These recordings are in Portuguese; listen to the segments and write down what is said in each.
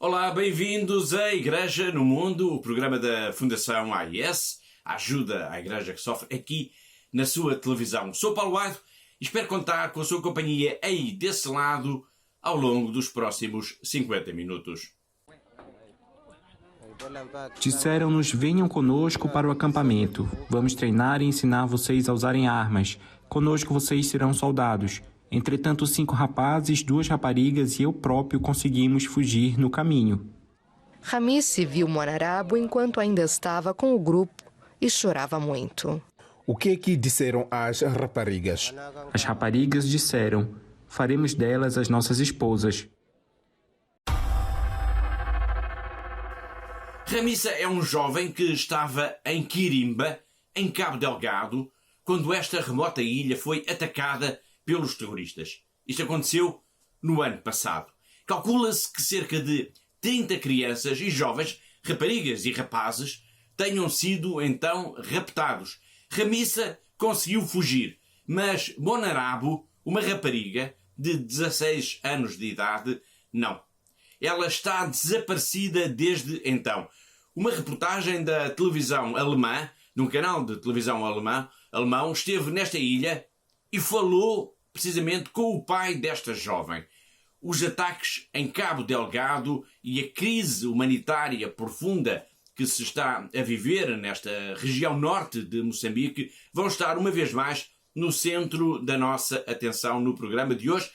Olá, bem-vindos à Igreja no Mundo, o programa da Fundação AIS, a ajuda à Igreja que sofre aqui na sua televisão. Sou Paulo Aito e espero contar com a sua companhia aí desse lado ao longo dos próximos 50 minutos. Disseram-nos: venham conosco para o acampamento. Vamos treinar e ensinar vocês a usarem armas. Conosco vocês serão soldados. Entretanto, 5 rapazes, 2 raparigas e eu próprio conseguimos fugir no caminho. Ramice viu Monarabo enquanto ainda estava com o grupo e chorava muito. O que é que disseram as raparigas? As raparigas disseram: faremos delas as nossas esposas. Ramissa é um jovem que estava em Quirimba, em Cabo Delgado, quando esta remota ilha foi atacada pelos terroristas. Isto aconteceu no ano passado. Calcula-se que cerca de 30 crianças e jovens, raparigas e rapazes, tenham sido então raptados. Ramissa conseguiu fugir, mas Monarabo, uma rapariga de 16 anos de idade, não. Ela está desaparecida desde então. Uma reportagem da televisão alemã, de um canal de televisão alemão, esteve nesta ilha e falou precisamente com o pai desta jovem. Os ataques em Cabo Delgado e a crise humanitária profunda que se está a viver nesta região norte de Moçambique vão estar uma vez mais no centro da nossa atenção no programa de hoje.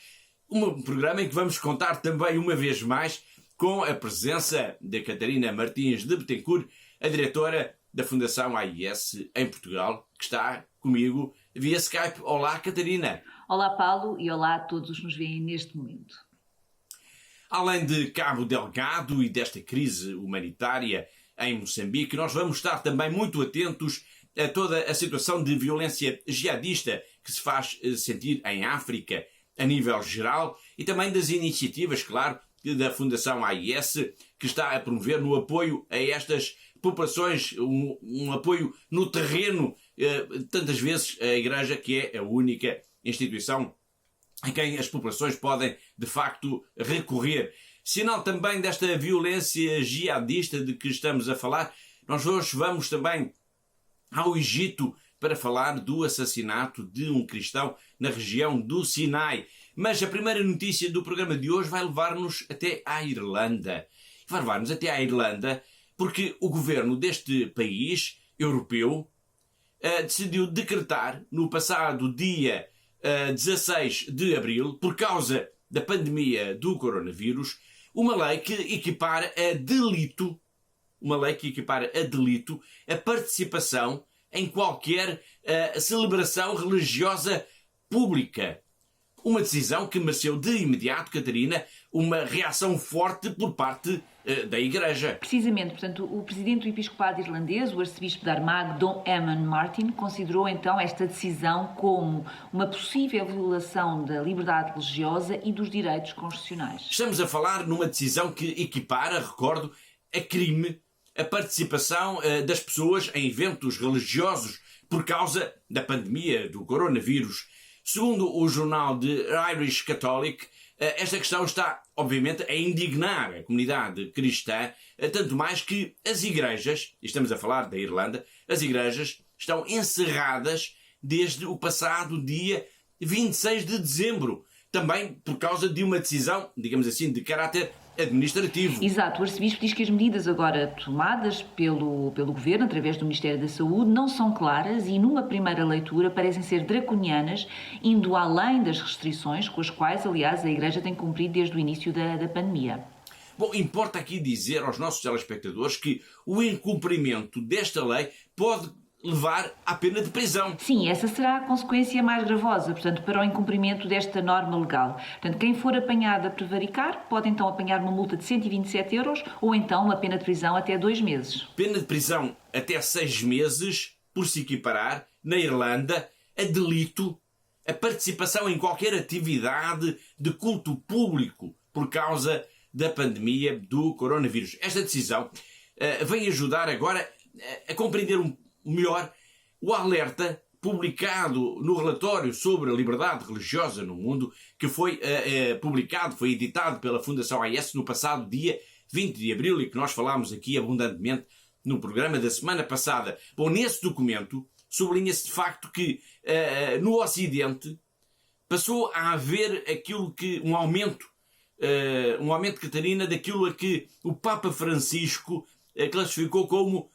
Um programa em que vamos contar também uma vez mais com a presença da Catarina Martins de Betancourt, a diretora da Fundação AIS em Portugal, que está comigo via Skype. Olá, Catarina. Olá, Paulo, e olá a todos os que nos veem neste momento. Além de Cabo Delgado e desta crise humanitária em Moçambique, nós vamos estar também muito atentos a toda a situação de violência jihadista que se faz sentir em África a nível geral e também das iniciativas, claro, da Fundação AIS, que está a promover no apoio a estas populações, um apoio no terreno, tantas vezes a Igreja, que é a única instituição a quem as populações podem, de facto, recorrer. Sinal também desta violência jihadista de que estamos a falar, nós hoje vamos também ao Egito para falar do assassinato de um cristão na região do Sinai. Mas a primeira notícia do programa de hoje vai levar-nos até à Irlanda. Vai levar-nos até à Irlanda porque o governo deste país europeu decidiu decretar no passado dia 16 de abril, por causa da pandemia do coronavírus, uma lei que equipara a delito a participação em qualquer celebração religiosa pública. Uma decisão que mereceu de imediato, Catarina, uma reação forte por parte da Igreja. Precisamente, portanto, o presidente do Episcopado irlandês, o arcebispo de Armagh, Dom Eamon Martin, considerou então esta decisão como uma possível violação da liberdade religiosa e dos direitos constitucionais. Estamos a falar numa decisão que equipara, recordo, a crime a participação das pessoas em eventos religiosos por causa da pandemia do coronavírus. Segundo o jornal The Irish Catholic, esta questão está, obviamente, a indignar a comunidade cristã, tanto mais que as igrejas, e estamos a falar da Irlanda, as igrejas estão encerradas desde o passado dia 26 de dezembro, também por causa de uma decisão, digamos assim, de caráter administrativo. Exato, o arcebispo diz que as medidas agora tomadas pelo governo, através do Ministério da Saúde, não são claras e, numa primeira leitura, parecem ser draconianas, indo além das restrições com as quais, aliás, a Igreja tem cumprido desde o início da pandemia. Bom, importa aqui dizer aos nossos telespectadores que o incumprimento desta lei pode levar à pena de prisão. Sim, essa será a consequência mais gravosa, portanto, para o incumprimento desta norma legal. Portanto, quem for apanhado a prevaricar pode então apanhar uma multa de 127 euros ou então uma pena de prisão até 2 meses. Pena de prisão até 6 meses, por se equiparar, na Irlanda, a delito a participação em qualquer atividade de culto público por causa da pandemia do coronavírus. Esta decisão vem ajudar agora a compreender melhor o alerta publicado no relatório sobre a liberdade religiosa no mundo, que foi publicado, foi editado pela Fundação AIS no passado dia 20 de abril e que nós falámos aqui abundantemente no programa da semana passada. Bom, nesse documento sublinha-se de facto que no Ocidente passou a haver aquilo que um aumento, Catarina, daquilo a que o Papa Francisco classificou como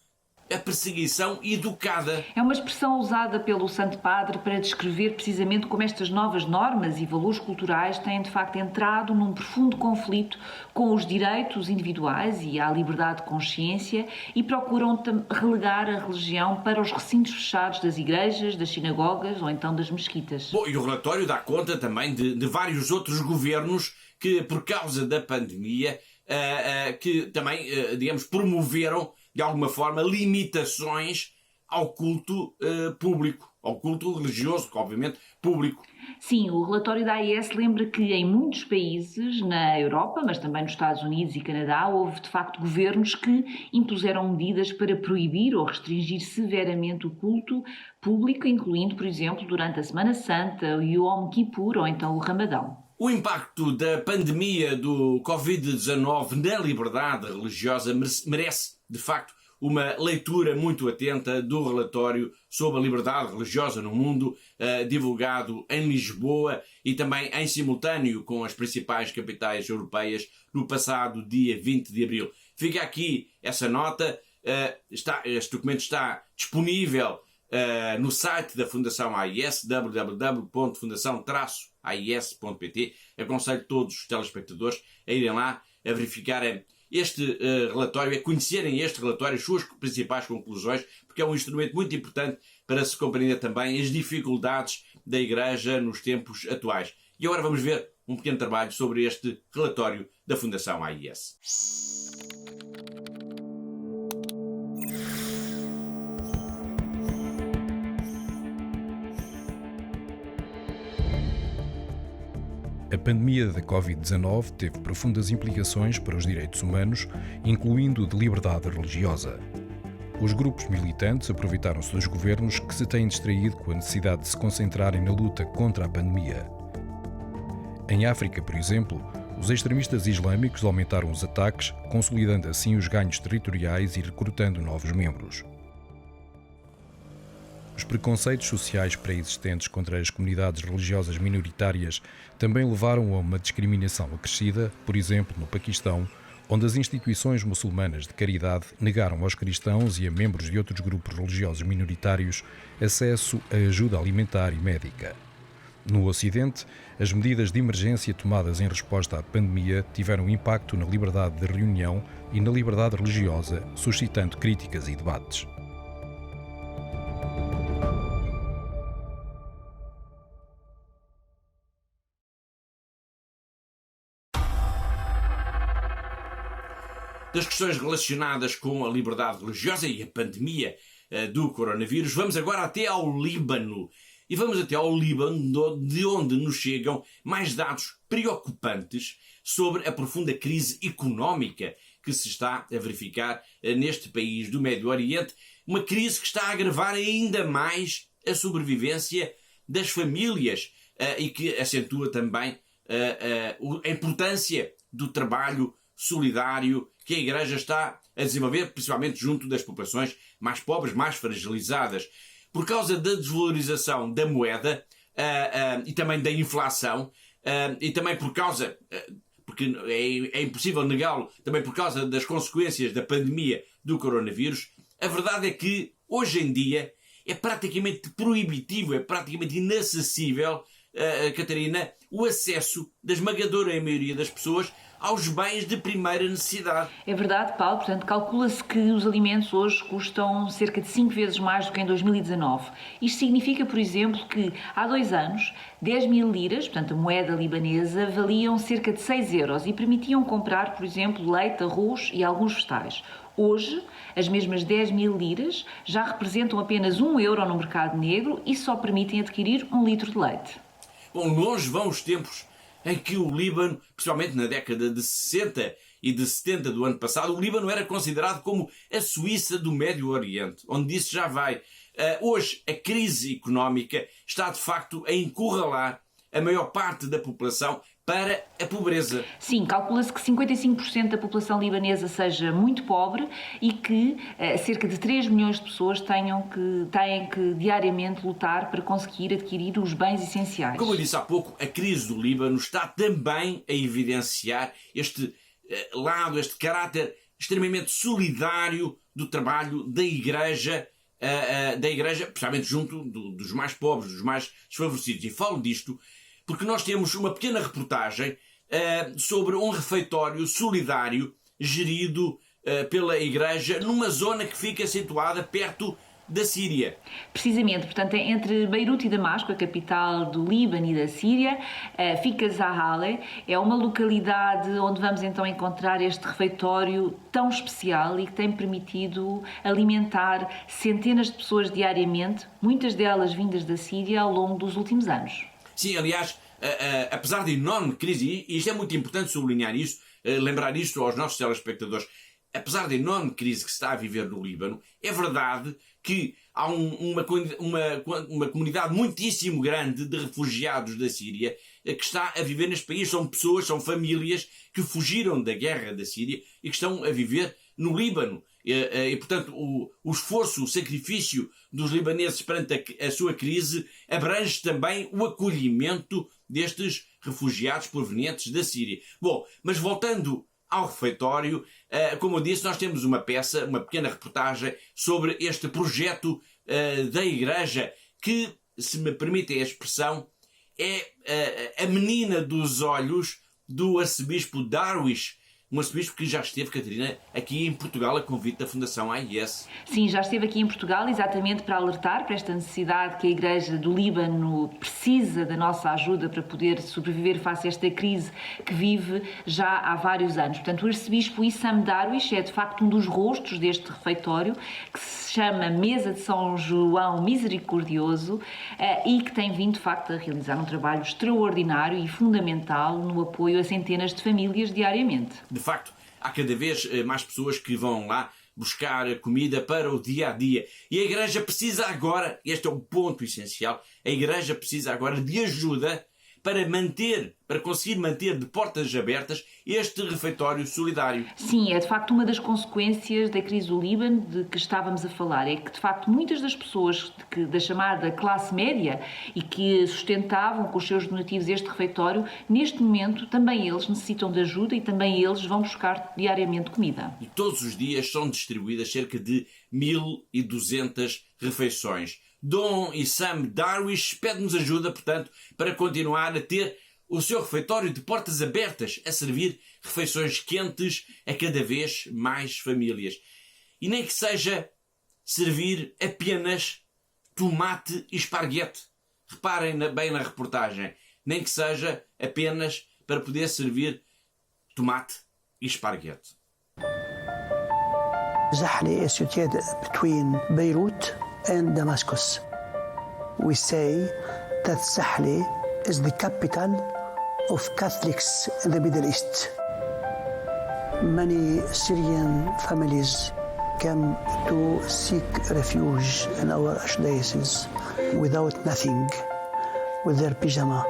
a perseguição educada. É uma expressão usada pelo Santo Padre para descrever precisamente como estas novas normas e valores culturais têm de facto entrado num profundo conflito com os direitos individuais e à liberdade de consciência e procuram relegar a religião para os recintos fechados das igrejas, das sinagogas ou então das mesquitas. Bom, e o relatório dá conta também de vários outros governos que, por causa da pandemia, que também, digamos, promoveram de alguma forma limitações ao culto público, ao culto religioso, que obviamente público. Sim, o relatório da AIS lembra que em muitos países na Europa, mas também nos Estados Unidos e Canadá, houve de facto governos que impuseram medidas para proibir ou restringir severamente o culto público, incluindo, por exemplo, durante a Semana Santa, o Yom Kippur ou então o Ramadão. O impacto da pandemia do Covid-19 na liberdade religiosa merece, de facto, uma leitura muito atenta do relatório sobre a liberdade religiosa no mundo, divulgado em Lisboa e também em simultâneo com as principais capitais europeias no passado dia 20 de abril. Fica aqui essa nota, este documento está disponível no site da Fundação AIS, www.fundação-ais.pt. Aconselho todos os telespectadores a irem lá, a verificarem este relatório, a conhecerem este relatório, as suas principais conclusões, porque é um instrumento muito importante para se compreender também as dificuldades da Igreja nos tempos atuais. E agora vamos ver um pequeno trabalho sobre este relatório da Fundação AIS. A pandemia da Covid-19 teve profundas implicações para os direitos humanos, incluindo o de liberdade religiosa. Os grupos militantes aproveitaram-se dos governos que se têm distraído com a necessidade de se concentrarem na luta contra a pandemia. Em África, por exemplo, os extremistas islâmicos aumentaram os ataques, consolidando assim os ganhos territoriais e recrutando novos membros. Os preconceitos sociais pré-existentes contra as comunidades religiosas minoritárias também levaram a uma discriminação acrescida, por exemplo, no Paquistão, onde as instituições muçulmanas de caridade negaram aos cristãos e a membros de outros grupos religiosos minoritários acesso a ajuda alimentar e médica. No Ocidente, as medidas de emergência tomadas em resposta à pandemia tiveram impacto na liberdade de reunião e na liberdade religiosa, suscitando críticas e debates. Das questões relacionadas com a liberdade religiosa e a pandemia do coronavírus, vamos agora até ao Líbano. E vamos até ao Líbano, de onde nos chegam mais dados preocupantes sobre a profunda crise económica que se está a verificar neste país do Médio Oriente. Uma crise que está a agravar ainda mais a sobrevivência das famílias e que acentua também a importância do trabalho solidário que a Igreja está a desenvolver, principalmente junto das populações mais pobres, mais fragilizadas. Por causa da desvalorização da moeda e também da inflação, e também por causa, porque é impossível negá-lo, também por causa das consequências da pandemia do coronavírus, a verdade é que, hoje em dia, é praticamente proibitivo, é praticamente inacessível, Catarina, o acesso da esmagadora maioria das pessoas aos bens de primeira necessidade. É verdade, Paulo. Portanto, calcula-se que os alimentos hoje custam cerca de 5 vezes mais do que em 2019. Isto significa, por exemplo, que há 2 anos, 10 mil liras, portanto a moeda libanesa, valiam cerca de 6 euros e permitiam comprar, por exemplo, leite, arroz e alguns vegetais. Hoje, as mesmas 10 mil liras já representam apenas 1 euro no mercado negro e só permitem adquirir 1 litro de leite. Bom, longe vão os tempos em que o Líbano, principalmente na década de 60 e de 70 do ano passado, o Líbano era considerado como a Suíça do Médio Oriente, onde isso já vai. Hoje, a crise económica está de facto a encurralar a maior parte da população, para a pobreza. Sim, calcula-se que 55% da população libanesa seja muito pobre e que cerca de 3 milhões de pessoas têm que diariamente lutar para conseguir adquirir os bens essenciais. Como eu disse há pouco, a crise do Líbano está também a evidenciar este lado, este caráter extremamente solidário do trabalho da Igreja, especialmente junto dos mais pobres, dos mais desfavorecidos. E falo disto porque nós temos uma pequena reportagem sobre um refeitório solidário gerido pela Igreja numa zona que fica situada perto da Síria. Precisamente, portanto, entre Beirute e Damasco, a capital do Líbano e da Síria, fica Zahale, é uma localidade onde vamos então encontrar este refeitório tão especial e que tem permitido alimentar centenas de pessoas diariamente, muitas delas vindas da Síria ao longo dos últimos anos. Sim, aliás, apesar da enorme crise, e isto é muito importante sublinhar isto, lembrar isto aos nossos telespectadores, apesar da enorme crise que se está a viver no Líbano, é verdade que há uma comunidade muitíssimo grande de refugiados da Síria que está a viver neste país. São pessoas, são famílias que fugiram da guerra da Síria e que estão a viver no Líbano. E portanto, o esforço, o sacrifício dos libaneses perante a sua crise abrange também o acolhimento destes refugiados provenientes da Síria. Bom, mas voltando ao refeitório, como eu disse, nós temos uma peça, uma pequena reportagem sobre este projeto da Igreja que, se me permitem a expressão, é a menina dos olhos do arcebispo Darwish, um arcebispo que já esteve, Catarina, aqui em Portugal a convite da Fundação AIS. Sim, já esteve aqui em Portugal exatamente para alertar para esta necessidade que a Igreja do Líbano precisa da nossa ajuda para poder sobreviver face a esta crise que vive já há vários anos. Portanto, o arcebispo Issam Darwish é de facto um dos rostos deste refeitório que se chama Mesa de São João Misericordioso e que tem vindo de facto a realizar um trabalho extraordinário e fundamental no apoio a centenas de famílias diariamente. De facto, há cada vez mais pessoas que vão lá buscar comida para o dia-a-dia. E a Igreja precisa agora, este é o ponto essencial, a Igreja precisa agora de ajuda para conseguir manter de portas abertas este refeitório solidário. Sim, é de facto uma das consequências da crise do Líbano de que estávamos a falar. É que de facto muitas das pessoas da chamada classe média e que sustentavam com os seus donativos este refeitório, neste momento também eles necessitam de ajuda e também eles vão buscar diariamente comida. E todos os dias são distribuídas cerca de 1.200 refeições. Dom Issam Darwish pede-nos ajuda, portanto, para continuar a ter o seu refeitório de portas abertas, a servir refeições quentes a cada vez mais famílias. E nem que seja servir apenas tomate e esparguete. Reparem bem na reportagem. Nem que seja apenas para poder servir tomate e esparguete. Zahli is situated between Beirut and Damascus. We say that Zahli is the capital of Catholics in the Middle East. Many Syrian families come to seek refuge in our archdiocese without nothing, with their pyjama.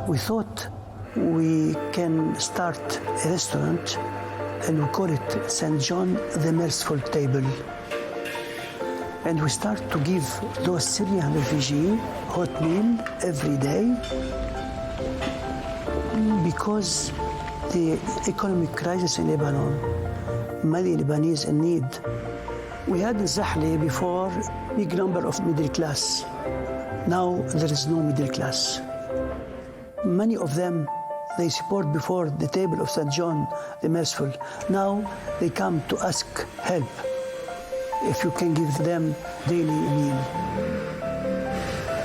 We thought we can start a restaurant and we call it St. John the Merciful Table. And we start to give those Syrian refugees hot meal every day because the economic crisis in Lebanon, many Lebanese in need. We had in Zahli before a big number of middle class. Now there is no middle class. Many of them they support before the table of St. John the Merciful. Now they come to ask help if you can give them daily meal.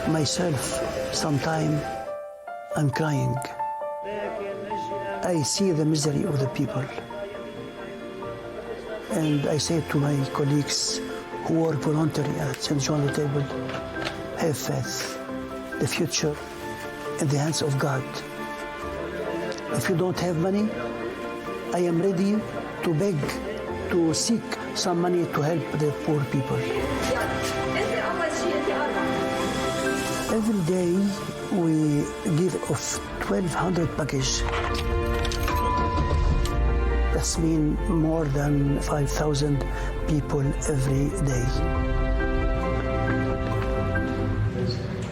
Myself, sometimes I'm crying. I see the misery of the people. And I say to my colleagues who work voluntarily at St. John the Table, have faith. The future in the hands of God. If you don't have money, I am ready to beg, to seek some money to help the poor people. Every day we give off 1,200 packages. That's mean more than 5,000 people every day.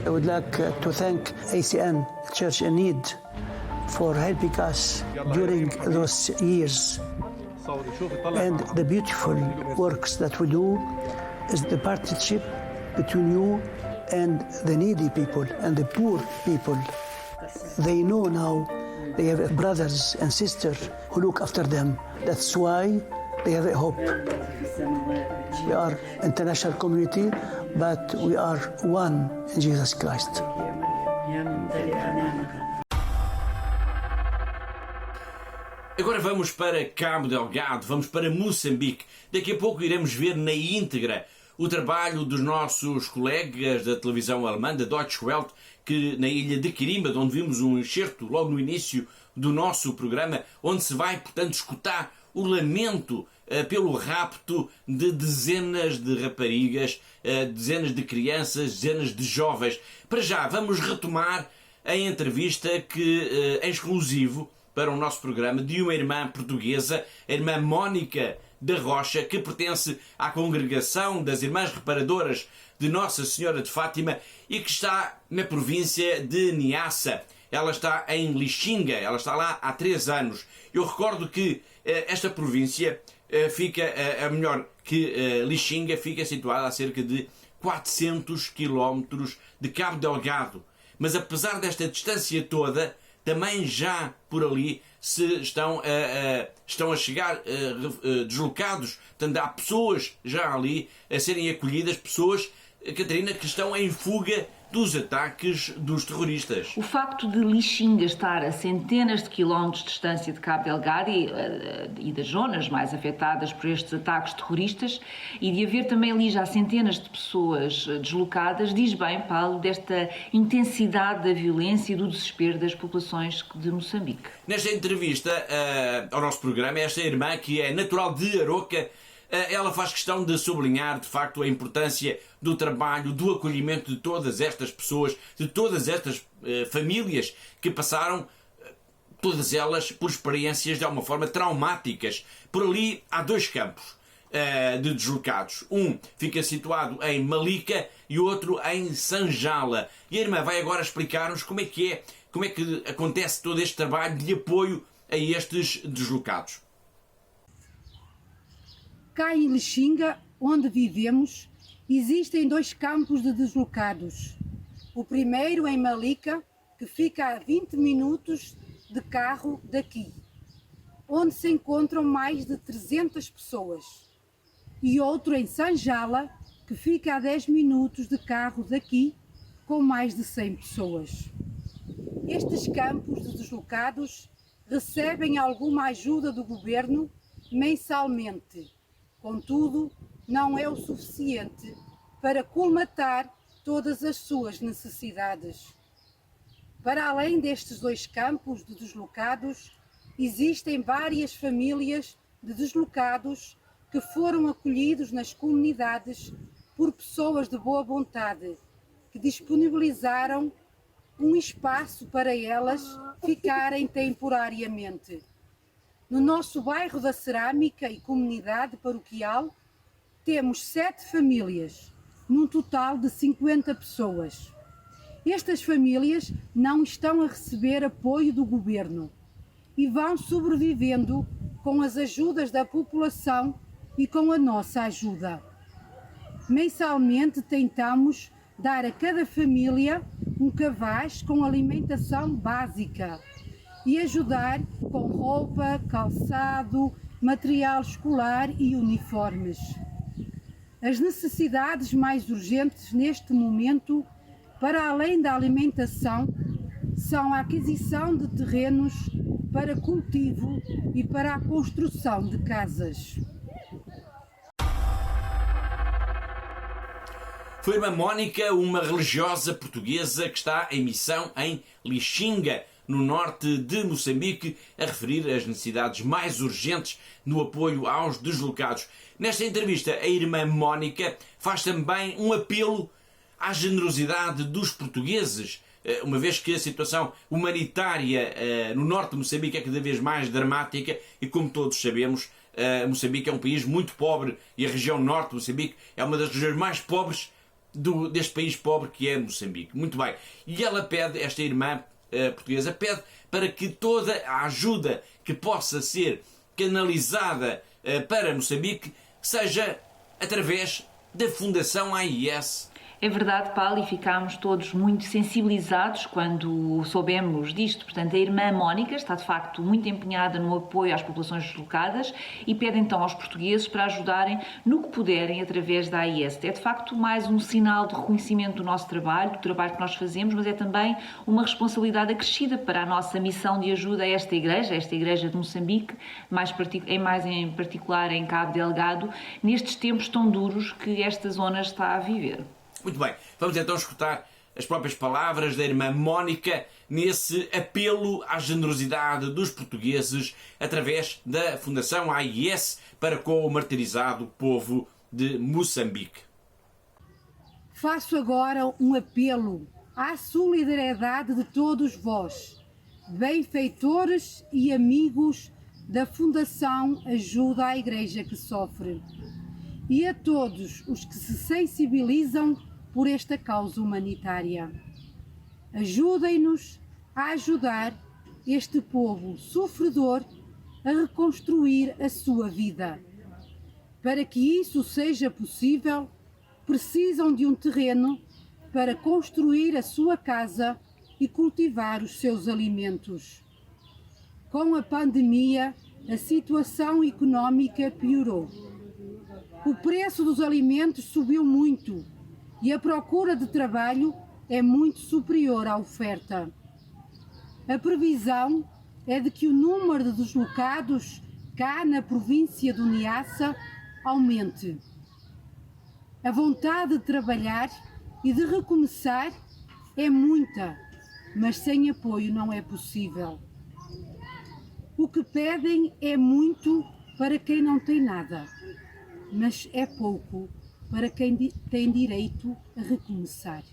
I would like to thank ACN, Church in Need, for helping us during those years. And the beautiful works that we do is the partnership between you and the needy people and the poor people. They know now they have brothers and sisters who look after them. That's why they have a hope. We are international community, but we are one in Jesus Christ. Agora vamos para Cabo Delgado, vamos para Moçambique. Daqui a pouco iremos ver na íntegra o trabalho dos nossos colegas da televisão alemã, da Deutsche Welle, que na ilha de Quirimba, de onde vimos um excerto logo no início do nosso programa, onde se vai, portanto, escutar o lamento pelo rapto de dezenas de raparigas, dezenas de crianças, dezenas de jovens. Para já, vamos retomar a entrevista que, em exclusivo para o nosso programa, de uma irmã portuguesa, a irmã Mónica da Rocha, que pertence à congregação das Irmãs Reparadoras de Nossa Senhora de Fátima e que está na província de Niassa. Ela está em Lixinga, ela está lá há 3 anos. Eu recordo que esta província fica, Lixinga fica situada a cerca de 400 quilómetros de Cabo Delgado. Mas apesar desta distância toda, também já por ali se estão a chegar deslocados. Portanto, há pessoas já ali a serem acolhidas, pessoas, Catarina, que estão em fuga dos ataques dos terroristas. O facto de Lixinga estar a centenas de quilómetros de distância de Cabo Delgado e das zonas mais afetadas por estes ataques terroristas e de haver também ali já centenas de pessoas deslocadas, diz bem, Paulo, desta intensidade da violência e do desespero das populações de Moçambique. Nesta entrevista ao nosso programa, esta irmã, que é natural de Aroca, ela faz questão de sublinhar, de facto, a importância do trabalho, do acolhimento de todas estas pessoas, de todas estas famílias que passaram, todas elas, por experiências de alguma forma traumáticas. Por ali há 2 campos de deslocados. Um fica situado em Malica e o outro em Sanjala. E a irmã vai agora explicar-nos como é que acontece todo este trabalho de apoio a estes deslocados. Cá em Lixinga, onde vivemos, existem 2 campos de deslocados. O primeiro em Malica, que fica a 20 minutos de carro daqui, onde se encontram mais de 300 pessoas. E outro em Sanjala, que fica a 10 minutos de carro daqui, com mais de 100 pessoas. Estes campos de deslocados recebem alguma ajuda do governo mensalmente. Contudo, não é o suficiente para colmatar todas as suas necessidades. Para além destes 2 campos de deslocados, existem várias famílias de deslocados que foram acolhidos nas comunidades por pessoas de boa vontade, que disponibilizaram um espaço para elas ficarem temporariamente. No nosso bairro da Cerâmica e comunidade paroquial, temos 7 famílias, num total de 50 pessoas. Estas famílias não estão a receber apoio do governo e vão sobrevivendo com as ajudas da população e com a nossa ajuda. Mensalmente tentamos dar a cada família um cabaz com alimentação básica e ajudar com roupa, calçado, material escolar e uniformes. As necessidades mais urgentes neste momento, para além da alimentação, são a aquisição de terrenos para cultivo e para a construção de casas. Foi a irmã Mónica, uma religiosa portuguesa que está em missão em Lixinga, no norte de Moçambique, a referir as necessidades mais urgentes no apoio aos deslocados. Nesta entrevista, a irmã Mónica faz também um apelo à generosidade dos portugueses, uma vez que a situação humanitária no norte de Moçambique é cada vez mais dramática e, como todos sabemos, Moçambique é um país muito pobre e a região norte de Moçambique é uma das regiões mais pobres deste país pobre que é Moçambique. Muito bem. E ela pede, esta irmã portuguesa, pede para que toda a ajuda que possa ser canalizada para Moçambique seja através da Fundação AIS. É verdade, Paulo, e ficámos todos muito sensibilizados quando soubemos disto. Portanto, a irmã Mónica está, de facto, muito empenhada no apoio às populações deslocadas e pede então aos portugueses para ajudarem no que puderem através da AIS. É, de facto, mais um sinal de reconhecimento do nosso trabalho, do trabalho que nós fazemos, mas é também uma responsabilidade acrescida para a nossa missão de ajuda a esta igreja de Moçambique, mais em particular em Cabo Delgado, nestes tempos tão duros que esta zona está a viver. Muito bem, vamos então escutar as próprias palavras da irmã Mónica nesse apelo à generosidade dos portugueses através da Fundação AIS para com o martirizado povo de Moçambique. Faço agora um apelo à solidariedade de todos vós, benfeitores e amigos da Fundação Ajuda à Igreja que Sofre, e a todos os que se sensibilizam por esta causa humanitária. Ajudem-nos a ajudar este povo sofredor a reconstruir a sua vida. Para que isso seja possível, precisam de um terreno para construir a sua casa e cultivar os seus alimentos. Com a pandemia, a situação económica piorou. O preço dos alimentos subiu muito e a procura de trabalho é muito superior à oferta. A previsão é de que o número de deslocados cá na província do Niassa aumente. A vontade de trabalhar e de recomeçar é muita, mas sem apoio não é possível. O que pedem é muito para quem não tem nada, mas é pouco para quem tem direito a recomeçar.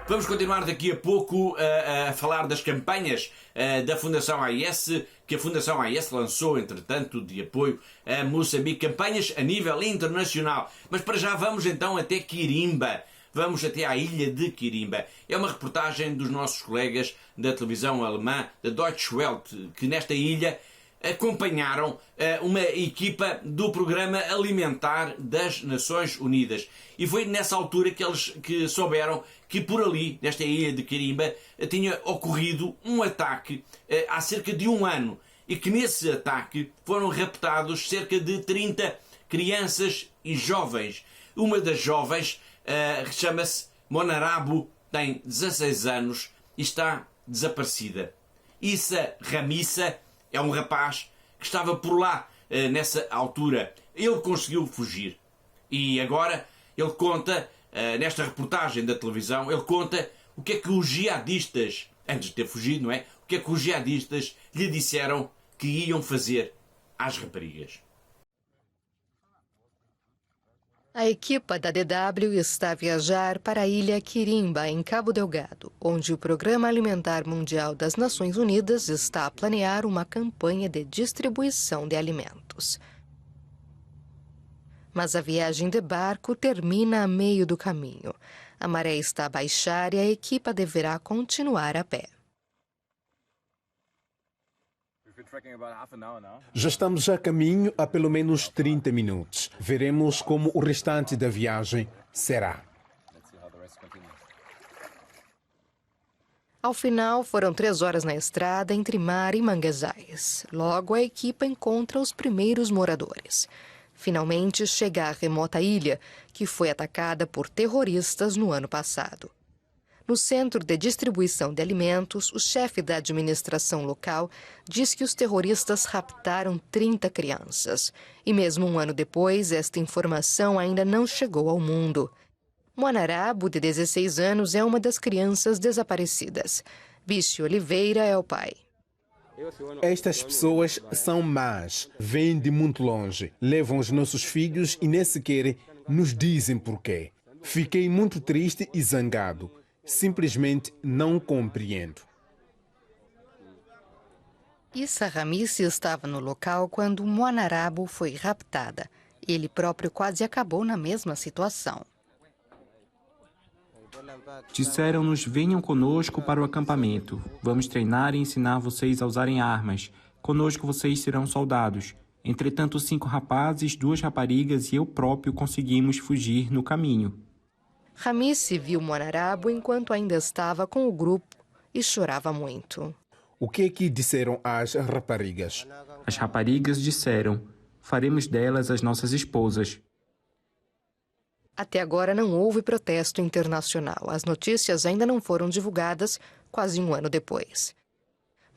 Vamos continuar daqui a pouco a falar das campanhas da Fundação AIS, que a Fundação AIS lançou, entretanto, de apoio a Moçambique, campanhas a nível internacional. Mas para já vamos então até Quirimba. Vamos até à ilha de Quirimba. É uma reportagem dos nossos colegas da televisão alemã, da Deutsche Welle, que nesta ilha acompanharam uma equipa do Programa Alimentar das Nações Unidas. E foi nessa altura que eles souberam que por ali, nesta ilha de Quirimba, tinha ocorrido um ataque há cerca de um ano. E que nesse ataque foram raptados cerca de 30 crianças e jovens. Uma das jovens chama-se Monarabo, tem 16 anos e está desaparecida. Issa Ramissa é um rapaz que estava por lá nessa altura. Ele conseguiu fugir. E agora ele conta, nesta reportagem da televisão, ele conta o que é que os jihadistas, antes de ter fugido, não é? O que é que os jihadistas lhe disseram que iam fazer às raparigas. A equipa da DW está a viajar para a ilha Quirimba, em Cabo Delgado, onde o Programa Alimentar Mundial das Nações Unidas está a planear uma campanha de distribuição de alimentos. Mas a viagem de barco termina a meio do caminho. A maré está a baixar e a equipa deverá continuar a pé. Já estamos a caminho há pelo menos 30 minutos. Veremos como o restante da viagem será. Ao final, foram 3 horas na estrada entre mar e manguezais. Logo, a equipa encontra os primeiros moradores. Finalmente, chega à remota ilha, que foi atacada por terroristas no ano passado. No centro de distribuição de alimentos, o chefe da administração local diz que os terroristas raptaram 30 crianças. E mesmo um ano depois, esta informação ainda não chegou ao mundo. Monarabo, de 16 anos, é uma das crianças desaparecidas. Bicho Oliveira é o pai. Estas pessoas são más, vêm de muito longe, levam os nossos filhos e nem sequer nos dizem porquê. Fiquei muito triste e zangado. Simplesmente não compreendo. Issa Ramisi estava no local quando Moanarabo foi raptada. Ele próprio quase acabou na mesma situação. Disseram-nos: venham conosco para o acampamento. Vamos treinar e ensinar vocês a usarem armas. Conosco vocês serão soldados. Entretanto, 5 rapazes, 2 raparigas e eu próprio conseguimos fugir no caminho. Ramisi viu Moanarabo enquanto ainda estava com o grupo e chorava muito. O que é que disseram as raparigas? As raparigas disseram: faremos delas as nossas esposas. Até agora não houve protesto internacional. As notícias ainda não foram divulgadas quase um ano depois.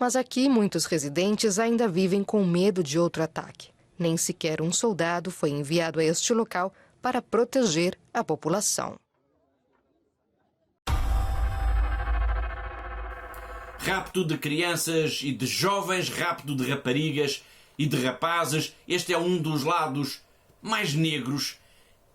Mas aqui muitos residentes ainda vivem com medo de outro ataque. Nem sequer um soldado foi enviado a este local para proteger a população. Rapto de crianças e de jovens, rapto de raparigas e de rapazes. Este é um dos lados mais negros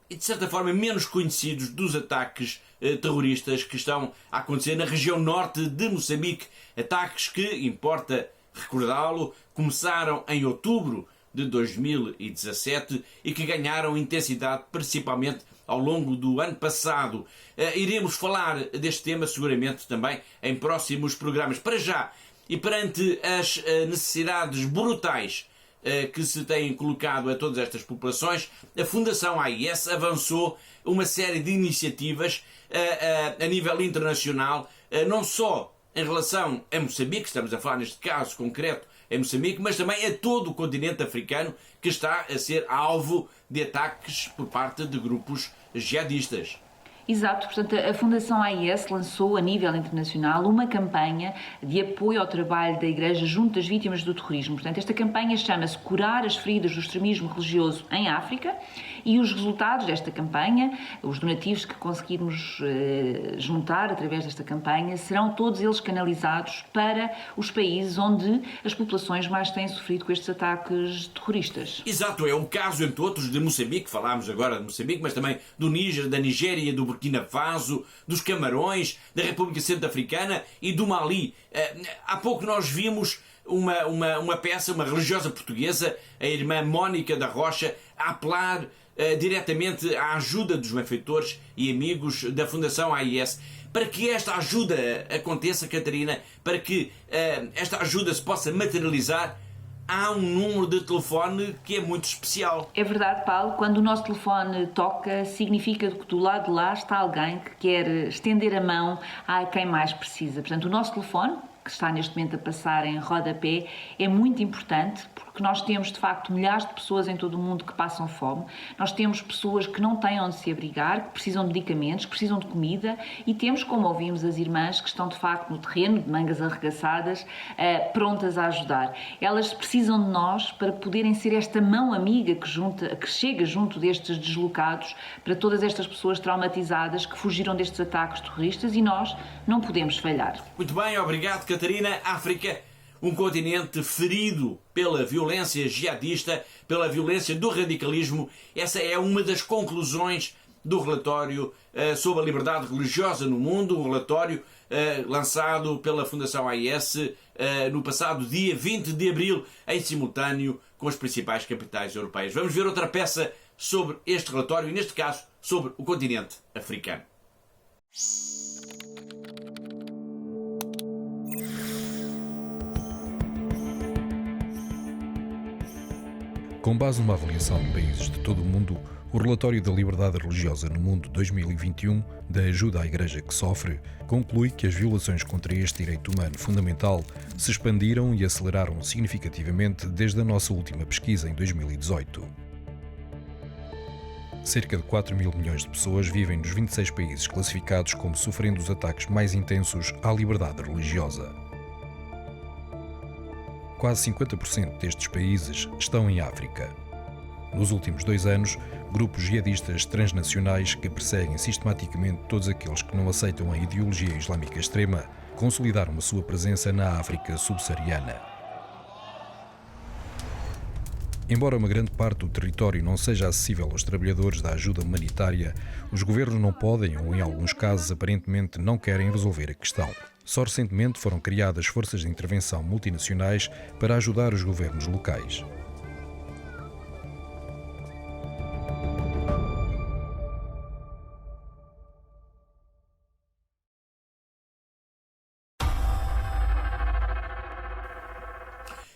e, de certa forma, menos conhecidos dos ataques terroristas que estão a acontecer na região norte de Moçambique. Ataques que, importa recordá-lo, começaram em outubro de 2017 e que ganharam intensidade principalmente ao longo do ano passado. Iremos falar deste tema seguramente também em próximos programas. Para já, e perante as necessidades brutais que se têm colocado a todas estas populações, a Fundação AIS avançou uma série de iniciativas a nível internacional, não só em relação a Moçambique, estamos a falar neste caso concreto em Moçambique, mas também a todo o continente africano que está a ser alvo de ataques por parte de grupos jihadistas. Exato, portanto, a Fundação AIS lançou a nível internacional uma campanha de apoio ao trabalho da Igreja junto às vítimas do terrorismo. Portanto, esta campanha chama-se Curar as Feridas do Extremismo Religioso em África, e os resultados desta campanha, os donativos que conseguirmos juntar através desta campanha, serão todos eles canalizados para os países onde as populações mais têm sofrido com estes ataques terroristas. Exato, é o caso, entre outros, de Moçambique, falámos agora de Moçambique, mas também do Níger, da Nigéria, do Burkina Faso, dos Camarões, da República Centro-Africana e do Mali. Há pouco nós vimos uma peça, uma religiosa portuguesa, a irmã Mónica da Rocha, a apelar diretamente à ajuda dos benfeitores e amigos da Fundação AIS. Para que esta ajuda aconteça, Catarina, para que esta ajuda se possa materializar, há um número de telefone que é muito especial. É verdade, Paulo. Quando o nosso telefone toca, significa que do lado de lá está alguém que quer estender a mão a quem mais precisa. Portanto, o nosso telefone, que está neste momento a passar em rodapé, é muito importante porque nós temos, de facto, milhares de pessoas em todo o mundo que passam fome. Nós temos pessoas que não têm onde se abrigar, que precisam de medicamentos, que precisam de comida, e temos, como ouvimos, as irmãs que estão, de facto, no terreno, de mangas arregaçadas, prontas a ajudar. Elas precisam de nós para poderem ser esta mão amiga que chega junto destes deslocados para todas estas pessoas traumatizadas que fugiram destes ataques terroristas, e nós não podemos falhar. Muito bem, obrigado, Catarina. África, um continente ferido pela violência jihadista, pela violência do radicalismo. Essa é uma das conclusões do relatório sobre a liberdade religiosa no mundo, um relatório lançado pela Fundação AIS no passado dia 20 de abril, em simultâneo com as principais capitais europeias. Vamos ver outra peça sobre este relatório, e neste caso sobre o continente africano. Com base numa avaliação de países de todo o mundo, o Relatório da Liberdade Religiosa no Mundo 2021, da Ajuda à Igreja que Sofre, conclui que as violações contra este direito humano fundamental se expandiram e aceleraram significativamente desde a nossa última pesquisa em 2018. Cerca de 4 mil milhões de pessoas vivem nos 26 países classificados como sofrendo os ataques mais intensos à liberdade religiosa. Quase 50% destes países estão em África. Nos últimos 2 anos, grupos jihadistas transnacionais que perseguem sistematicamente todos aqueles que não aceitam a ideologia islâmica extrema consolidaram a sua presença na África subsaariana. Embora uma grande parte do território não seja acessível aos trabalhadores da ajuda humanitária, os governos não podem, ou em alguns casos aparentemente não querem resolver a questão. Só recentemente foram criadas forças de intervenção multinacionais para ajudar os governos locais.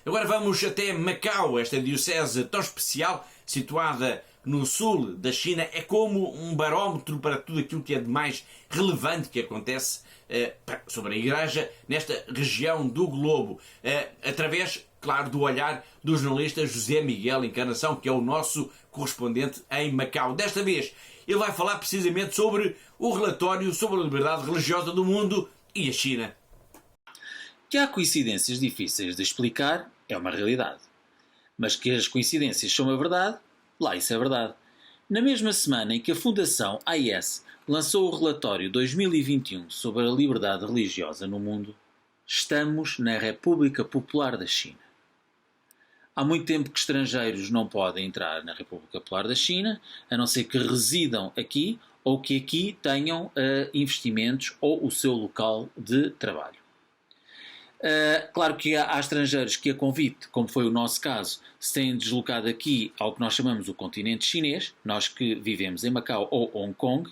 Agora vamos até Macau. Esta diocese tão especial, situada no sul da China, é como um barómetro para tudo aquilo que é de mais relevante que acontece sobre a Igreja nesta região do globo, através, claro, do olhar do jornalista José Miguel Encarnação, que é o nosso correspondente em Macau. Desta vez, ele vai falar precisamente sobre o relatório sobre a liberdade religiosa do mundo e a China. Que há coincidências difíceis de explicar é uma realidade. Mas que as coincidências são a verdade, lá isso é verdade. Na mesma semana em que a Fundação AIS lançou o relatório 2021 sobre a liberdade religiosa no mundo, estamos na República Popular da China. Há muito tempo que estrangeiros não podem entrar na República Popular da China, a não ser que residam aqui ou que aqui tenham investimentos ou o seu local de trabalho. Claro que há estrangeiros que a convite, como foi o nosso caso, se têm deslocado aqui ao que nós chamamos o continente chinês, nós que vivemos em Macau ou Hong Kong,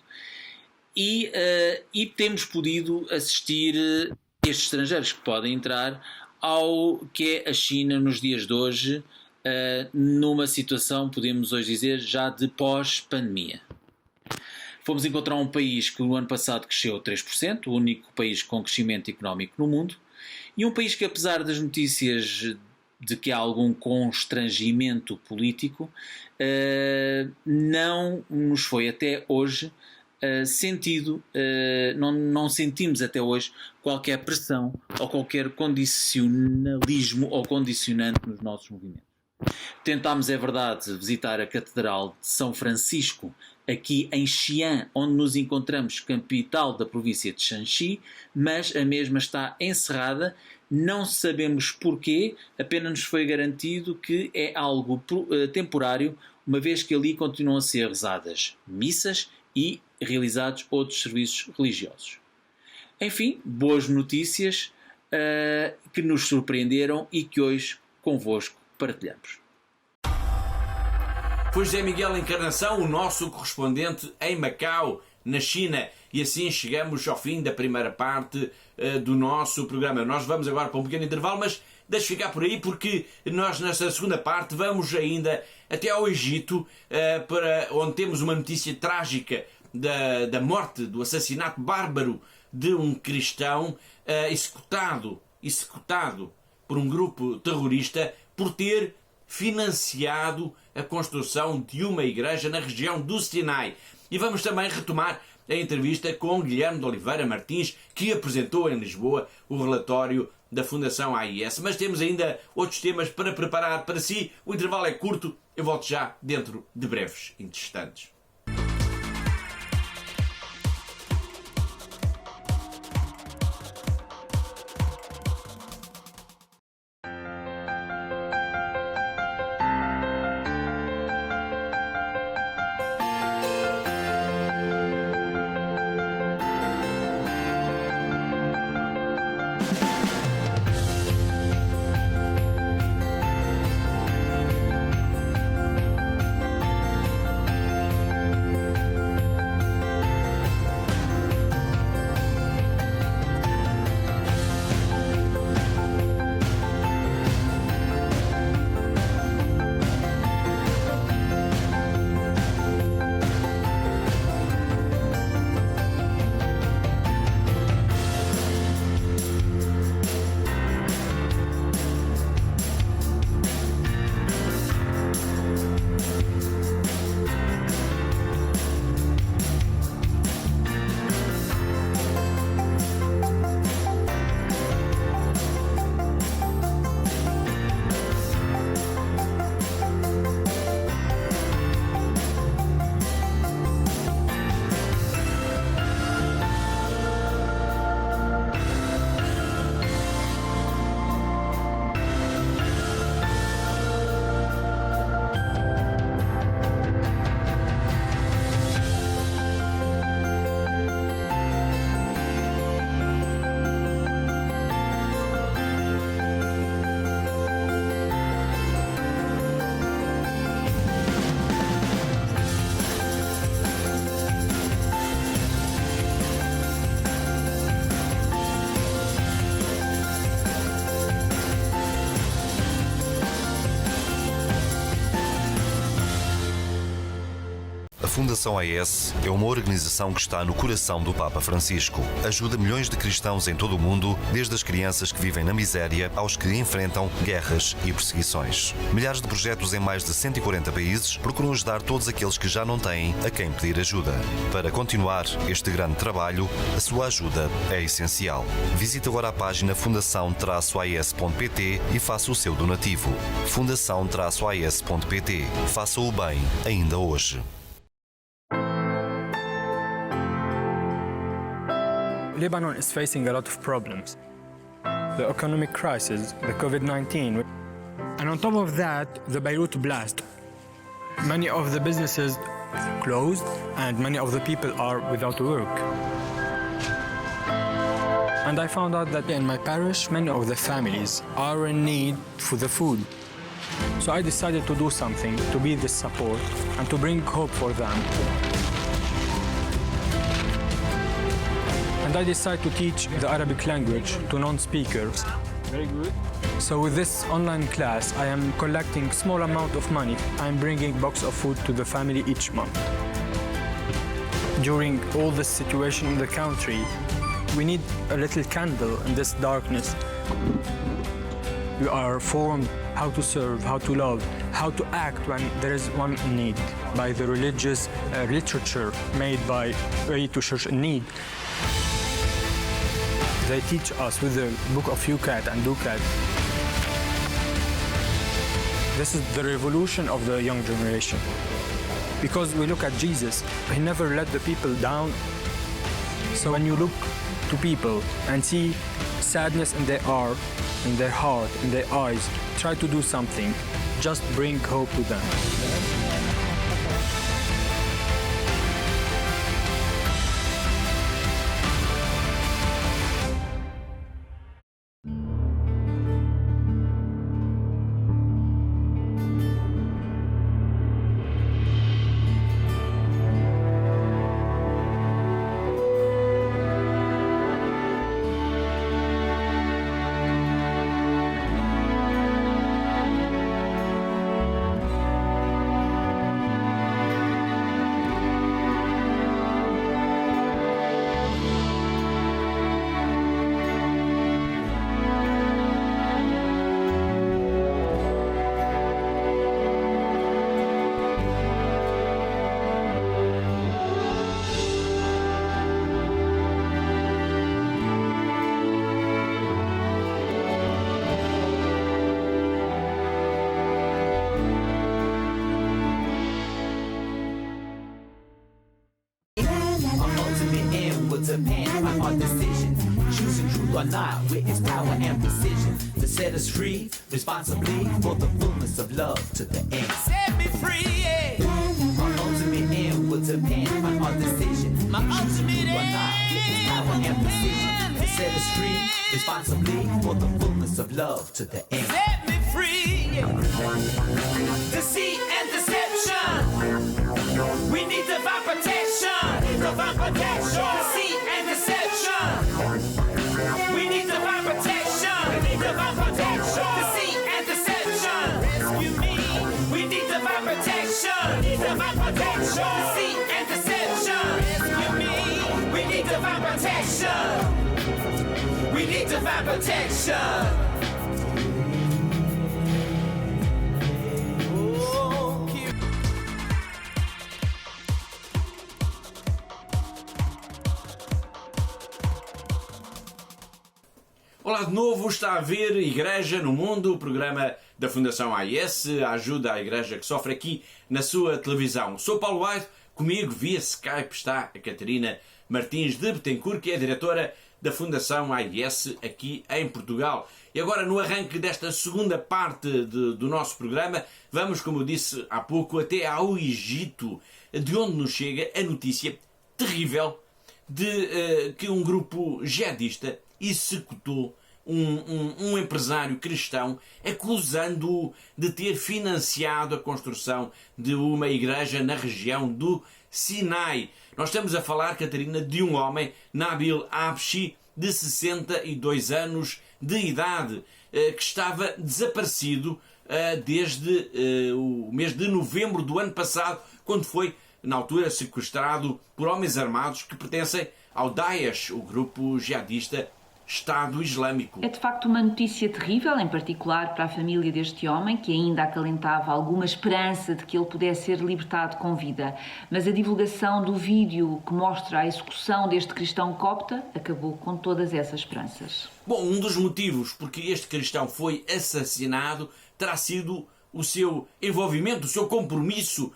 e temos podido assistir estes estrangeiros que podem entrar ao que é a China nos dias de hoje, numa situação, podemos hoje dizer, já de pós-pandemia. Fomos encontrar um país que no ano passado cresceu 3%, o único país com crescimento económico no mundo, e um país que, apesar das notícias de que há algum constrangimento político, não nos foi até hoje sentido, não sentimos até hoje qualquer pressão ou qualquer condicionalismo ou condicionante nos nossos movimentos. Tentámos, é verdade, visitar a Catedral de São Francisco, aqui em Xi'an, onde nos encontramos, capital da província de Shanxi, mas a mesma está encerrada, não sabemos porquê, apenas nos foi garantido que é algo temporário, uma vez que ali continuam a ser rezadas missas e realizados outros serviços religiosos. Enfim, boas notícias que nos surpreenderam e que hoje convosco partilhamos. Foi José Miguel Encarnação, o nosso correspondente em Macau, na China. E assim chegamos ao fim da primeira parte do nosso programa. Nós vamos agora para um pequeno intervalo, mas deixe ficar por aí, porque nós nesta segunda parte vamos ainda até ao Egito, onde temos uma notícia trágica da morte, do assassinato bárbaro de um cristão executado por um grupo terrorista por ter financiado a construção de uma igreja na região do Sinai. E vamos também retomar a entrevista com Guilherme de Oliveira Martins, que apresentou em Lisboa o relatório da Fundação AIS. Mas temos ainda outros temas para preparar para si. O intervalo é curto, eu volto já dentro de breves instantes. A Fundação AES é uma organização que está no coração do Papa Francisco. Ajuda milhões de cristãos em todo o mundo, desde as crianças que vivem na miséria aos que enfrentam guerras e perseguições. Milhares de projetos em mais de 140 países procuram ajudar todos aqueles que já não têm a quem pedir ajuda. Para continuar este grande trabalho, a sua ajuda é essencial. Visite agora a página fundação-aes.pt e faça o seu donativo. fundação-aes.pt. Faça o bem ainda hoje. Lebanon is facing a lot of problems. The economic crisis, the COVID-19, and on top of that, the Beirut blast. Many of the businesses closed and many of the people are without work. And I found out that in my parish, many of the families are in need for the food. So I decided to do something, to be the support and to bring hope for them. And I decided to teach the Arabic language to non-speakers. Very good. So with this online class, I am collecting small amount of money. I'm bringing box of food to the family each month. During all this situation in the country, we need a little candle in this darkness. We are formed how to serve, how to love, how to act when there is one in need by the religious literature made by Way to Church in Need. They teach us with the book of Yucat and Ducat. This is the revolution of the young generation. Because we look at Jesus, he never let the people down. So when you look to people and see sadness in their heart, in their heart, in their eyes, try to do something. Just bring hope to them. Depend on our decisions, choosing truth or not with its power and precision to set us free responsibly for the fullness of love to the end. Set me free, yeah. Our ultimate end will depend on our decision. My ultimate end or not with its power and precision to set us free responsibly for the fullness of love to the end. Set me free, yeah. Deceit and deception. We need divine protection. Divine protection. Deceit and deception. We need divine protection. We need divine protection. Deceit and deception. Rescue me. We need divine protection. We need divine protection. Deceit and deception. Rescue me. We need divine protection. We need divine protection. Olá de novo, está a ver Igreja no Mundo, o programa da Fundação AES, a ajuda à Igreja que sofre aqui na sua televisão. Sou Paulo Aire, comigo via Skype está a Catarina Martins de Betancourt, que é a diretora da Fundação AES aqui em Portugal. E agora, no arranque desta segunda parte do nosso programa, vamos, como eu disse há pouco, até ao Egito, de onde nos chega a notícia terrível de que um grupo jihadista executou um empresário cristão, acusando-o de ter financiado a construção de uma igreja na região do Sinai. Nós estamos a falar, Catarina, de um homem, Nabil Habshi, de 62 anos de idade, que estava desaparecido desde o mês de novembro do ano passado, quando foi na altura sequestrado por homens armados que pertencem ao Daesh, o grupo jihadista Estado Islâmico. É de facto uma notícia terrível, em particular para a família deste homem, que ainda acalentava alguma esperança de que ele pudesse ser libertado com vida. Mas a divulgação do vídeo que mostra a execução deste cristão copta acabou com todas essas esperanças. Bom, um dos motivos porque este cristão foi assassinado terá sido o seu envolvimento, o seu compromisso,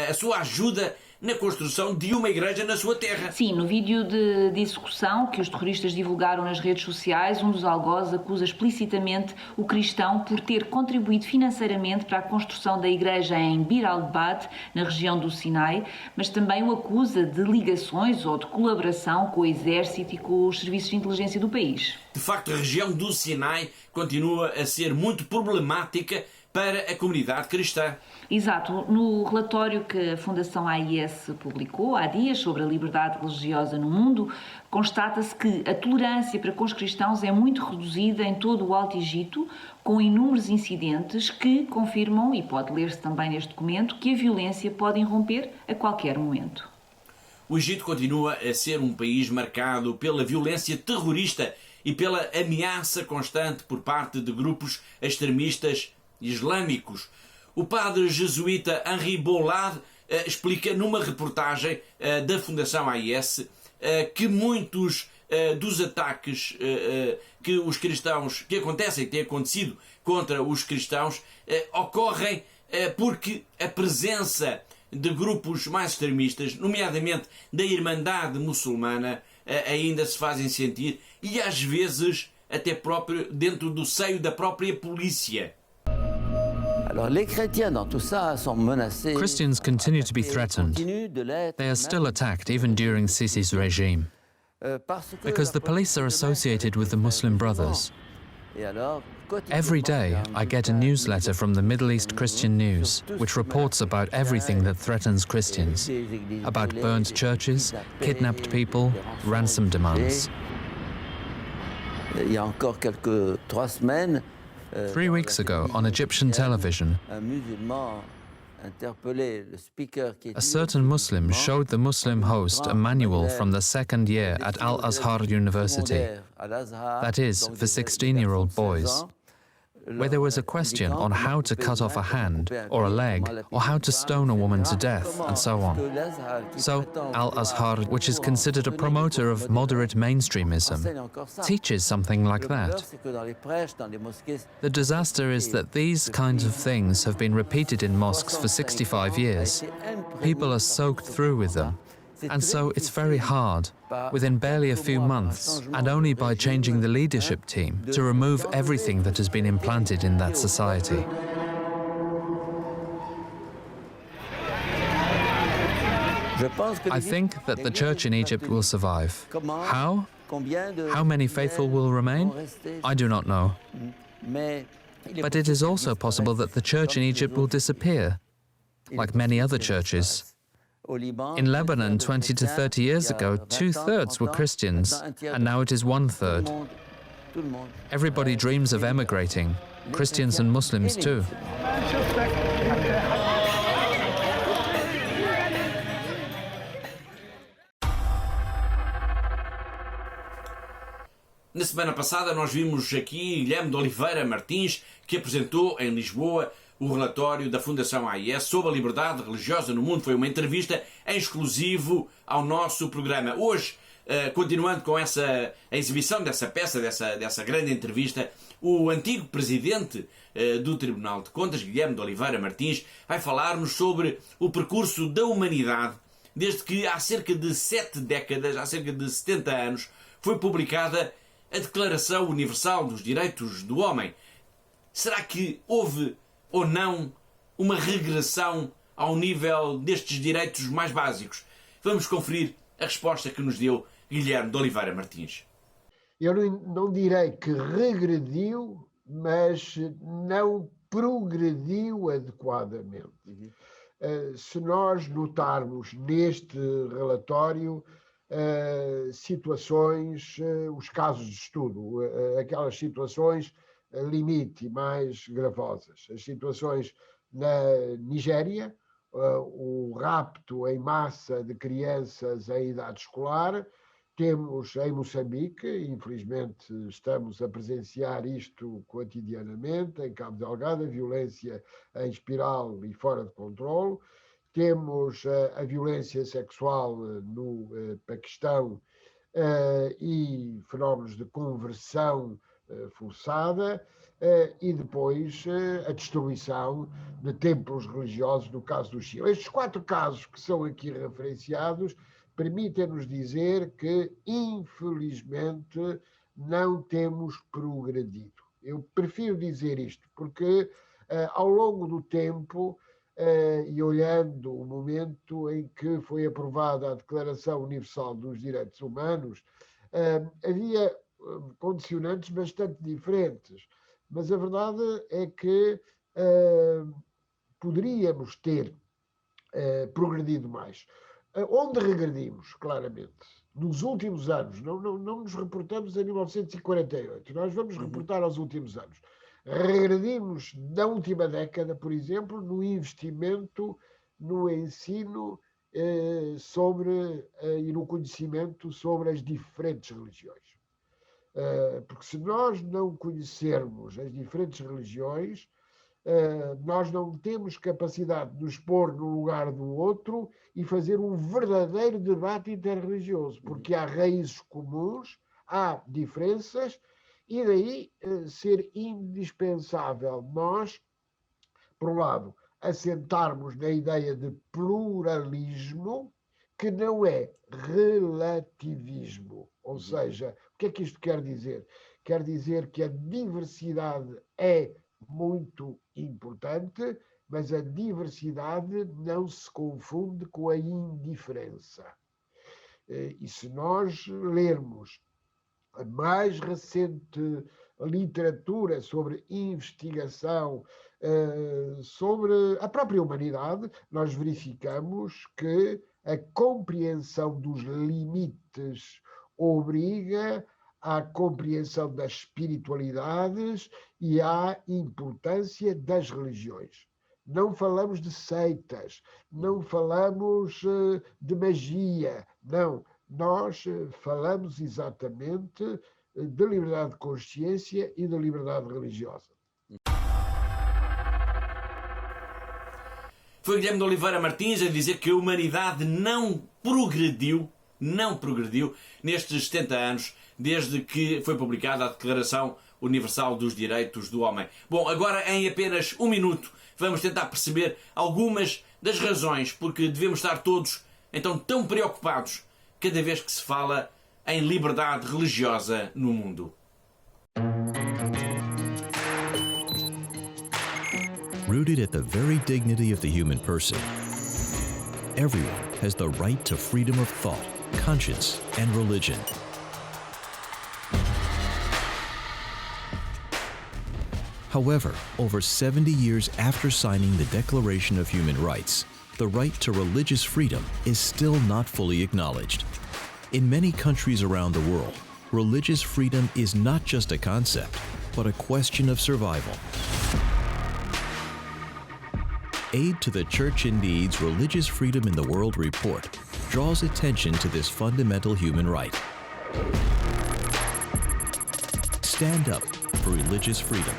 a sua ajuda na construção de uma igreja na sua terra. Sim, no vídeo de execução que os terroristas divulgaram nas redes sociais, um dos algozes acusa explicitamente o cristão por ter contribuído financeiramente para a construção da igreja em Bir al-Bad, na região do Sinai, mas também o acusa de ligações ou de colaboração com o exército e com os serviços de inteligência do país. De facto, a região do Sinai continua a ser muito problemática para a comunidade cristã. Exato. No relatório que a Fundação AIS publicou há dias sobre a liberdade religiosa no mundo, constata-se que a tolerância para com os cristãos é muito reduzida em todo o Alto Egito, com inúmeros incidentes que confirmam, e pode ler-se também neste documento, que a violência pode irromper a qualquer momento. O Egito continua a ser um país marcado pela violência terrorista e pela ameaça constante por parte de grupos extremistas islâmicos. O padre jesuíta Henri Bollard explica numa reportagem da Fundação AIS que muitos dos ataques que os cristãos, que acontecem, que têm acontecido contra os cristãos, ocorrem porque a presença de grupos mais extremistas, nomeadamente da Irmandade Muçulmana, ainda se fazem sentir e às vezes até próprio dentro do seio da própria polícia. Christians continue to be threatened. They are still attacked even during Sisi's regime, because the police are associated with the Muslim Brothers. Every day I get a newsletter from the Middle East Christian News, which reports about everything that threatens Christians, about burned churches, kidnapped people, ransom demands. 3 weeks ago, on Egyptian television, a certain Muslim showed the Muslim host a manual from the second year at Al-Azhar University, that is, for 16-year-old boys, where there was a question on how to cut off a hand or a leg, or how to stone a woman to death, and so on. So, Al-Azhar, which is considered a promoter of moderate mainstreamism, teaches something like that. The disaster is that these kinds of things have been repeated in mosques for 65 years. People are soaked through with them. And so it's very hard, within barely a few months, and only by changing the leadership team, to remove everything that has been implanted in that society. I think that the church in Egypt will survive. How? How many faithful will remain? I do not know. But it is also possible that the church in Egypt will disappear, like many other churches. In Lebanon, 20 to 30 years ago, 2/3 were Christians, and now it is 1/3. Everybody dreams of emigrating, Christians and Muslims too. Na semana passada nós vimos aqui Guilherme de Oliveira Martins, que apresentou em Lisboa o relatório da Fundação AIS sobre a liberdade religiosa no mundo. Foi uma entrevista em exclusivo ao nosso programa. Hoje, continuando com a exibição dessa peça, dessa grande entrevista, o antigo presidente do Tribunal de Contas, Guilherme de Oliveira Martins, vai falar-nos sobre o percurso da humanidade desde que há cerca de 7 décadas, há cerca de 70 anos, foi publicada a Declaração Universal dos Direitos do Homem. Será que houve ou não uma regressão ao nível destes direitos mais básicos? Vamos conferir a resposta que nos deu Guilherme de Oliveira Martins. Eu não direi que regrediu, mas não progrediu adequadamente. Se nós notarmos neste relatório situações, os casos de estudo, aquelas situações limite mais gravosas, as situações na Nigéria, o rapto em massa de crianças em idade escolar. Temos em Moçambique, infelizmente estamos a presenciar isto cotidianamente, em Cabo Delgado, a violência em espiral e fora de controle. Temos a violência sexual no Paquistão e fenómenos de conversão forçada, e depois a destruição de templos religiosos no caso do Chile. Estes 4 casos que são aqui referenciados permitem-nos dizer que, infelizmente, não temos progredido. Eu prefiro dizer isto porque, ao longo do tempo, e olhando o momento em que foi aprovada a Declaração Universal dos Direitos Humanos, havia condicionantes bastante diferentes, mas a verdade é que poderíamos ter progredido mais. Onde regredimos, claramente? Nos últimos anos, não nos reportamos a 1948, nós vamos reportar aos últimos anos. Regredimos na última década, por exemplo, no investimento no ensino e no conhecimento sobre as diferentes religiões. Porque se nós não conhecermos as diferentes religiões, nós não temos capacidade de nos pôr no lugar do outro e fazer um verdadeiro debate interreligioso, porque há raízes comuns, há diferenças, e daí ser indispensável nós, por um lado, assentarmos na ideia de pluralismo, que não é relativismo. Ou seja, o que é que isto quer dizer? Quer dizer que a diversidade é muito importante, mas a diversidade não se confunde com a indiferença. E se nós lermos a mais recente literatura sobre investigação sobre a própria humanidade, nós verificamos que a compreensão dos limites obriga à compreensão das espiritualidades e à importância das religiões. Não falamos de seitas, não falamos de magia, não. Nós falamos exatamente de liberdade de consciência e de liberdade religiosa. Foi Guilherme de Oliveira Martins a dizer que a humanidade não progrediu nestes 70 anos, desde que foi publicada a Declaração Universal dos Direitos do Homem. Bom, agora em apenas um minuto vamos tentar perceber algumas das razões porque devemos estar todos então tão preocupados cada vez que se fala em liberdade religiosa no mundo. Rooted at the very dignity of the human person, everyone has the right to freedom of thought, conscience, and religion. However, over 70 years after signing the Declaration of Human Rights, the right to religious freedom is still not fully acknowledged. In many countries around the world, religious freedom is not just a concept, but a question of survival. Aid to the Church in Need's Religious Freedom in the World report draws attention to this fundamental human right. Stand up for religious freedom.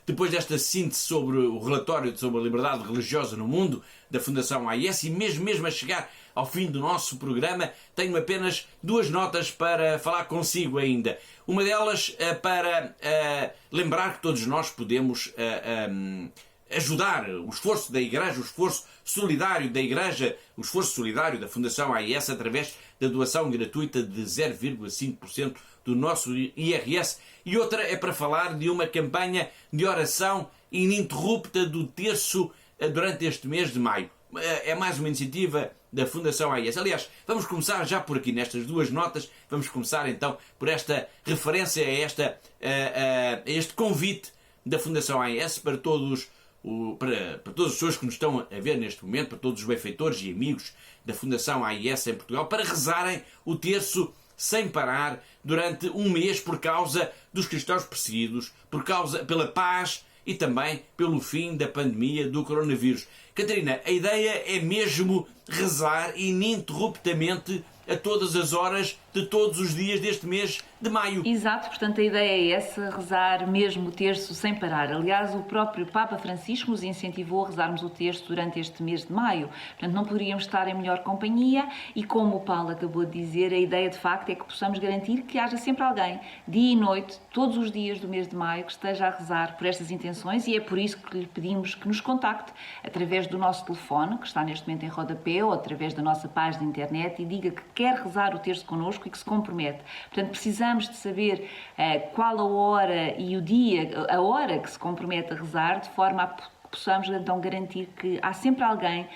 Depois desta síntese sobre o relatório sobre a liberdade religiosa no mundo da Fundação AIS e mesmo a chegar ao fim do nosso programa, tenho apenas 2 notas para falar consigo ainda. Uma delas para lembrar que todos nós podemos ajudar o esforço da Igreja, o esforço solidário da Igreja, o esforço solidário da Fundação AIS através da doação gratuita de 0,5% do nosso IRS. E outra é para falar de uma campanha de oração ininterrupta do terço durante este mês de maio. É mais uma iniciativa da Fundação AIS. Aliás, vamos começar já por aqui, nestas 2 notas, vamos começar então por esta referência a este convite da Fundação AIS para todos para todas as pessoas que nos estão a ver neste momento, para todos os benfeitores e amigos da Fundação AIS em Portugal, para rezarem o terço sem parar durante um mês por causa dos cristãos perseguidos, pela paz e também pelo fim da pandemia do coronavírus. Catarina, a ideia é mesmo rezar ininterruptamente a todas as horas de todos os dias deste mês de maio. Exato, portanto a ideia é essa, rezar mesmo o terço sem parar. Aliás, o próprio Papa Francisco nos incentivou a rezarmos o terço durante este mês de maio. Portanto, não poderíamos estar em melhor companhia e, como o Paulo acabou de dizer, a ideia de facto é que possamos garantir que haja sempre alguém, dia e noite, todos os dias do mês de maio, que esteja a rezar por estas intenções, e é por isso que lhe pedimos que nos contacte através do nosso telefone, que está neste momento em rodapé, ou através da nossa página de internet, e diga que quer rezar o terço connosco e que se compromete. Portanto, precisamos de saber qual a hora e o dia, a hora que se compromete a rezar, de forma a que possamos então garantir que há sempre alguém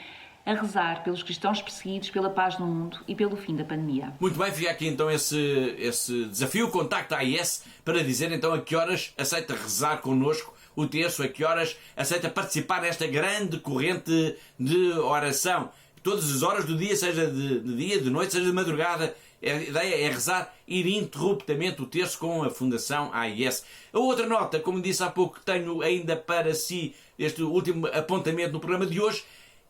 a rezar pelos cristãos perseguidos, pela paz no mundo e pelo fim da pandemia. Muito bem, fica aqui então esse desafio, contacta a AIS para dizer então a que horas aceita rezar connosco o terço, a que horas aceita participar nesta grande corrente de oração. Todas as horas do dia, seja de dia, de noite, seja de madrugada. A ideia é rezar ininterruptamente o terço com a Fundação AIS. A outra nota, como disse há pouco, que tenho ainda para si, este último apontamento no programa de hoje,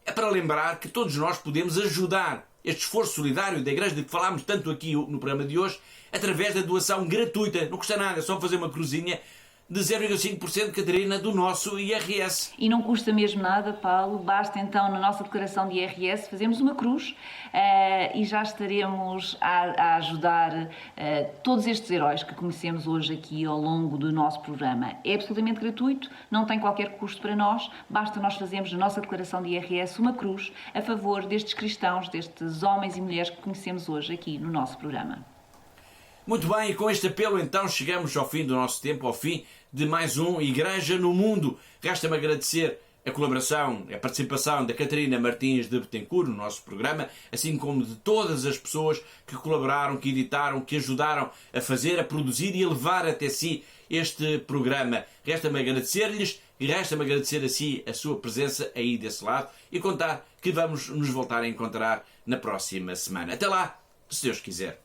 é para lembrar que todos nós podemos ajudar este esforço solidário da Igreja de que falámos tanto aqui no programa de hoje, através da doação gratuita. Não custa nada, é só fazer uma cruzinha de 0,5%, Catarina, do nosso IRS. E não custa mesmo nada, Paulo. Basta então, na nossa declaração de IRS, fazermos uma cruz e já estaremos a ajudar todos estes heróis que conhecemos hoje aqui ao longo do nosso programa. É absolutamente gratuito, não tem qualquer custo para nós, basta nós fazermos na nossa declaração de IRS uma cruz a favor destes cristãos, destes homens e mulheres que conhecemos hoje aqui no nosso programa. Muito bem, e com este apelo então chegamos ao fim do nosso tempo, ao fim de mais um Igreja no Mundo. Resta-me agradecer a colaboração, a participação da Catarina Martins de Betancourt no nosso programa, assim como de todas as pessoas que colaboraram, que editaram, que ajudaram a fazer, a produzir e a levar até si este programa. Resta-me agradecer-lhes e resta-me agradecer a si a sua presença aí desse lado e contar que vamos nos voltar a encontrar na próxima semana. Até lá, se Deus quiser.